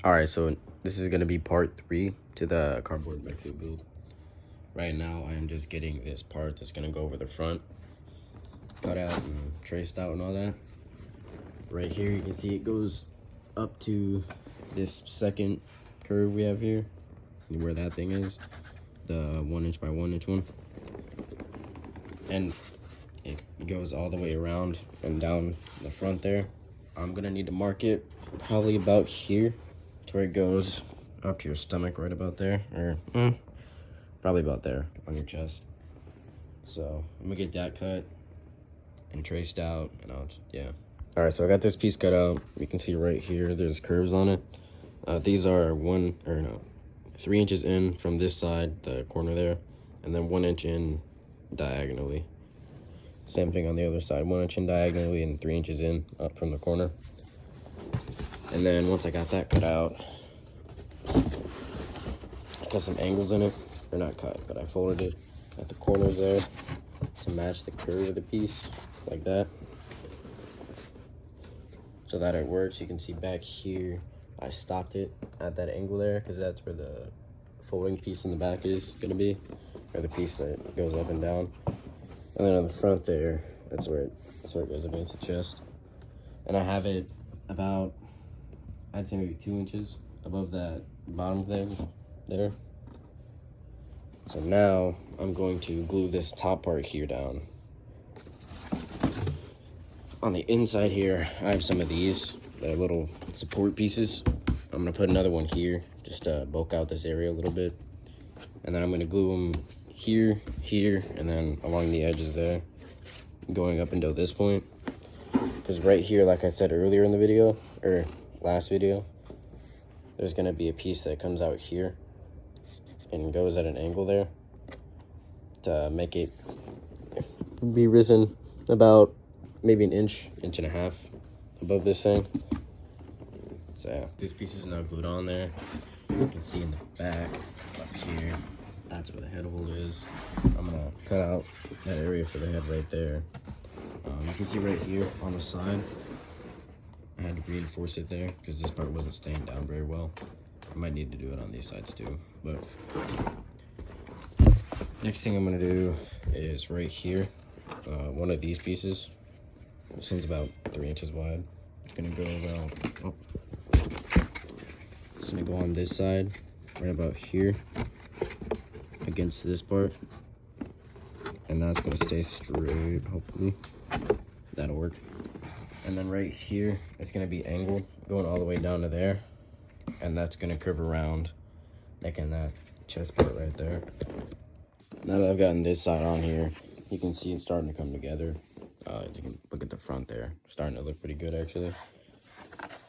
All right, so this is gonna be part 3 to the cardboard mech suit build. Right now, I am just getting this part that's gonna go over the front, cut out and traced out and all that. Right here, you can see it goes up to this second curve we have here, where that thing is, the 1 inch by 1 inch one, and it goes all the way around and down the front there. I'm gonna need to mark it probably about here to where it goes up to your stomach, right about there, or probably about there on your chest. So I'm gonna get that cut and traced out, and yeah. All right, so I got this piece cut out. You can see right here, there's curves on it. These are 3 inches in from this side, the corner there, and then 1 inch in diagonally. Same thing on the other side, 1 inch in diagonally and 3 inches in up from the corner. And then once I got that cut out, I got some angles in it. They're not cut, but I folded it at the corners there to match the curve of the piece, like that, so that it works. You can see back here, I stopped it at that angle there because that's where the folding piece in the back is gonna be, or the piece that goes up and down. And then on the front there, that's where it goes against the chest. And I have it about, I'd say maybe 2 inches above that bottom thing there. So now I'm going to glue this top part here down. On the inside here, I have some of these little support pieces. I'm gonna put another one here just to bulk out this area a little bit. And then I'm gonna glue them here, here, and then along the edges there, going up until this point. Because right here, like I said earlier in the video, or last video, there's gonna be a piece that comes out here and goes at an angle there to make it be risen about maybe an inch and a half above this thing. So yeah, this piece is now glued on there. You can see in the back up here, that's where the head hole is. I'm gonna cut out that area for the head right there. You can see right here on the side, I had to reinforce it there because this part wasn't staying down very well. I might need to do it on these sides too, but next thing I'm gonna do is right here, one of these pieces. This one's about 3 inches wide. It's gonna go about, it's gonna go on this side, right about here, against this part. And that's gonna stay straight, hopefully. That'll work. And then right here, it's gonna be angled, going all the way down to there. And that's gonna curve around, making that chest part right there. Now that I've gotten this side on here, you can see it's starting to come together. You can look at the front there, starting to look pretty good actually.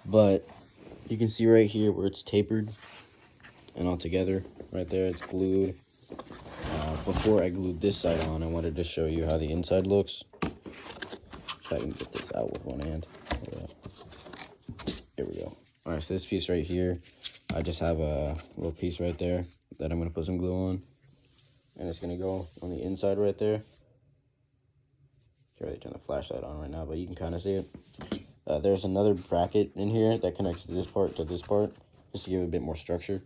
But you can see right here where it's tapered and all together, right there, it's glued. Before I glued this side on, I wanted to show you how the inside looks. If I can get this out with one hand. There we go. All right, so this piece right here, I just have a little piece right there that I'm gonna put some glue on. And it's gonna go on the inside right there. Can't really turn the flashlight on right now, but you can kind of see it. There's another bracket in here that connects this part to this part, just to give it a bit more structure.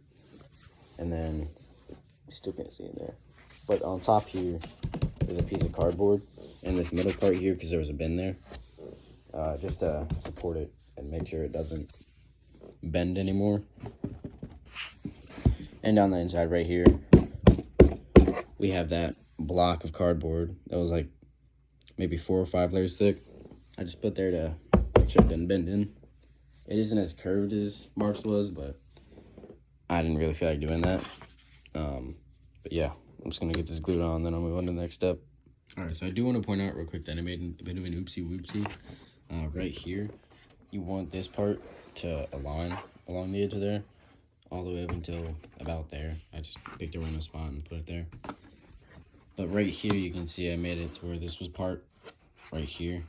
And then, you still can't see it there. But on top here, there's a piece of cardboard, and this middle part here, because there was a bend there, just to support it and make sure it doesn't bend anymore. And on the inside right here, we have that block of cardboard that was like maybe 4 or 5 layers thick. I just put there to make sure it didn't bend in. It isn't as curved as Mach's was, but I didn't really feel like doing that. But yeah, I'm just gonna get this glued on, then I'll move on to the next step. All right, so I do want to point out real quick that I made a bit of an oopsie-whoopsie. Right here, you want this part to align along the edge of there, all the way up until about there. I just picked a random spot and put it there. But right here, you can see I made it to where this was part right here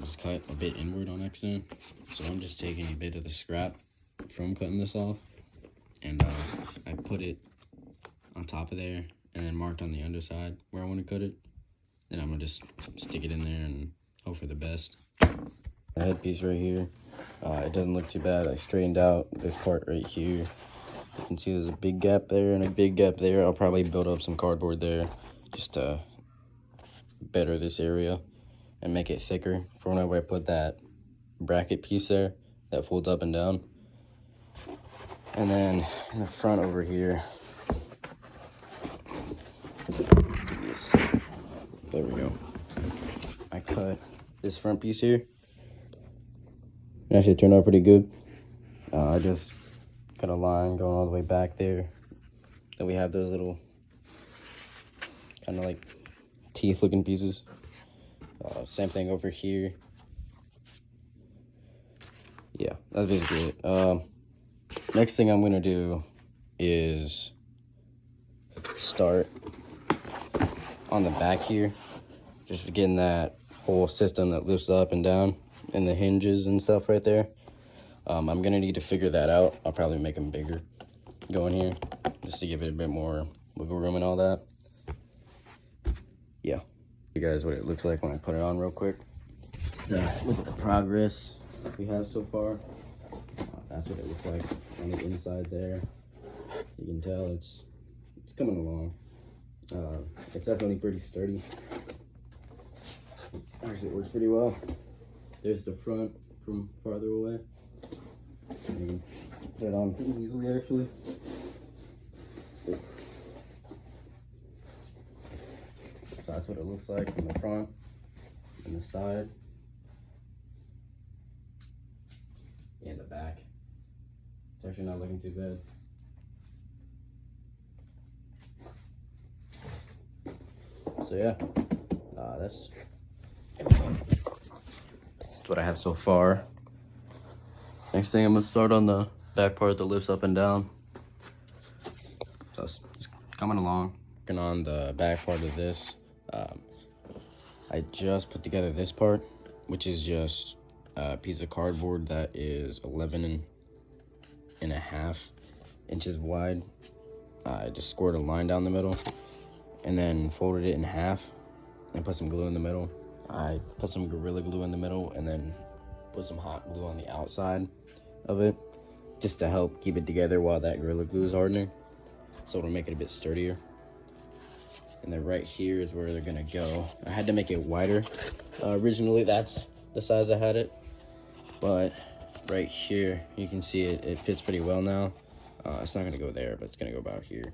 was cut a bit inward on accident. So I'm just taking a bit of the scrap from cutting this off, and I put it on top of there, and then marked on the underside where I want to cut it. Then I'm gonna just stick it in there and hope for the best. The headpiece right here. It doesn't look too bad. I straightened out this part right here. You can see there's a big gap there and a big gap there. I'll probably build up some cardboard there just to better this area and make it thicker for whenever I put that bracket piece there that folds up and down. And then in the front over here, there we go. I cut this front piece here. It actually turned out pretty good. I just got a line going all the way back there. Then we have those little kind of like teeth looking pieces. Same thing over here. Yeah, that's basically it. Next thing I'm gonna do is start on the back here, just getting that whole system that lifts up and down and the hinges and stuff right there. I'm gonna need to figure that out. I'll probably make them bigger going here just to give it a bit more wiggle room and all that. Yeah, you guys what it looks like when I put it on real quick. Just look at the progress we have so far. That's what it looks like on the inside there. You can tell it's coming along. It's definitely pretty sturdy. Actually, it works pretty well. There's the front from farther away. You can put it on pretty easily, actually. So that's what it looks like from the front and the side and the back. It's actually not looking too bad. So yeah, that's what I have so far. Next thing I'm gonna start on the back part that lifts up and down. So it's coming along. Working on the back part of this. I just put together this part, which is just a piece of cardboard that is 11.5 inches wide. I just scored a line down the middle and then folded it in half and put some glue in the middle. I put some Gorilla Glue in the middle and then put some hot glue on the outside of it just to help keep it together while that Gorilla Glue is hardening, so it'll make it a bit sturdier. And then right here is where they're gonna go. I had to make it wider. Originally that's the size I had it, but right here you can see it fits pretty well now. It's not gonna go there, but it's gonna go about here,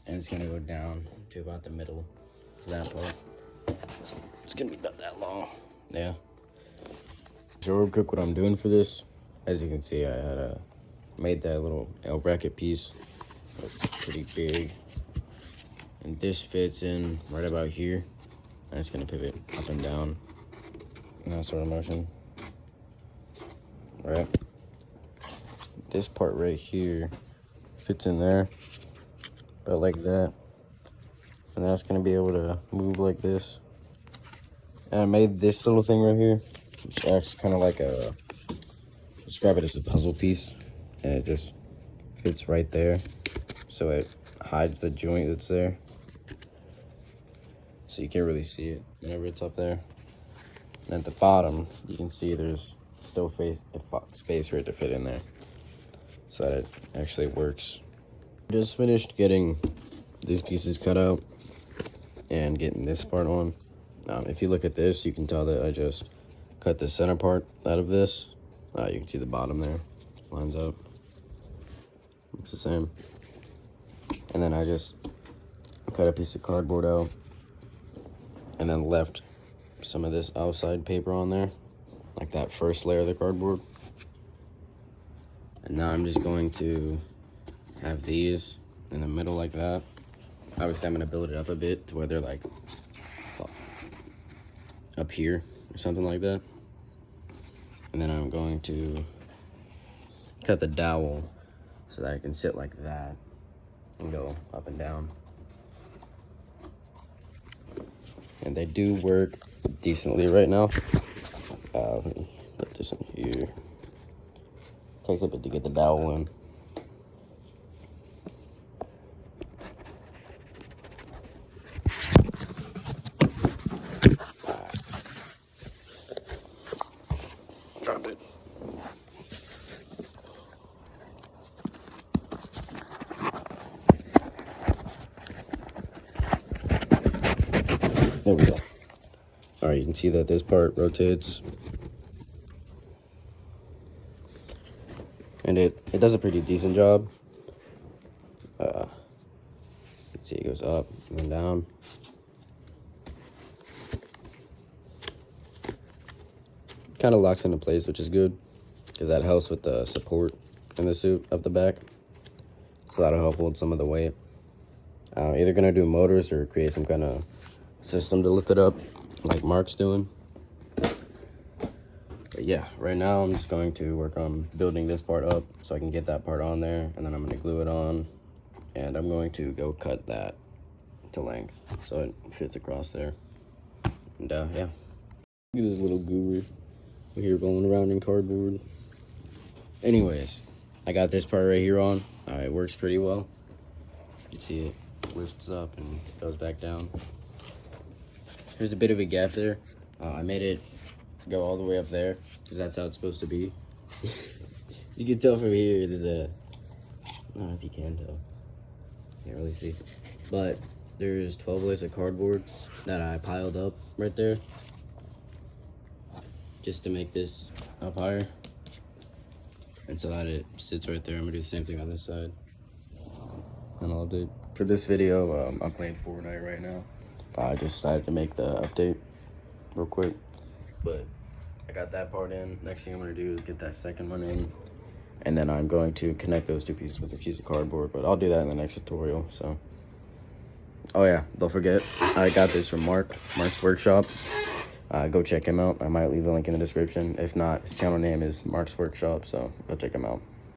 and it's gonna go down to about the middle to that part. So it's gonna be about that long. Yeah. Show real quick what I'm doing for this. As you can see, I had made that little L bracket piece. It's pretty big, and this fits in right about here, and it's gonna pivot up and down in that sort of motion. Right. This part right here fits in there, about like that, and that's gonna be able to move like this. And I made this little thing right here, which acts kind of like a, describe it as a puzzle piece, and it just fits right there, so it hides the joint that's there, so you can't really see it whenever it's up there. And at the bottom, you can see there's still space for it to fit in there, so that it actually works. Just finished getting these pieces cut out and getting this part on. If you look at this, you can tell that I just cut the center part out of this. You can see the bottom there lines up, looks the same. And then I just cut a piece of cardboard out and then left some of this outside paper on there, like that first layer of the cardboard. And now I'm just going to have these in the middle like that. Obviously I'm gonna build it up a bit to where they're like up here or something like that. And then I'm going to cut the dowel so that I can sit like that and go up and down. And they do work decently right now. Let me put this in here. Takes a bit to get the dowel in. There we go. All right, you can see that this part rotates. And it does a pretty decent job. You can see it goes up and then down. Kind of locks into place, which is good, because that helps with the support in the suit up the back. So that'll help hold some of the weight. Either gonna do motors or create some kind of system to lift it up, like Mach's doing. But yeah, right now I'm just going to work on building this part up so I can get that part on there, and then I'm gonna glue it on, and I'm going to go cut that to length so it fits across there. And yeah, look at this little goober here rolling around in cardboard. Anyways, I got this part right here on. It works pretty well. You can see it lifts up and goes back down. There's a bit of a gap there. I made it go all the way up there because that's how it's supposed to be. You can tell from here there's a, I don't know if you can tell, can't really see, but there's 12 layers of cardboard that I piled up right there just to make this up higher, and so that it sits right there. I'm gonna do the same thing on this side, and I'll update. For this video, I'm playing Fortnite right now. I just decided to make the update real quick, but I got that part in. Next thing I'm gonna do is get that second one in, and then I'm going to connect those two pieces with a piece of cardboard, but I'll do that in the next tutorial. So, oh yeah, don't forget, I got this from Mark's Workshop. Go check him out. I might leave the link in the description. If not, his channel name is Mark's Workshop, so go check him out.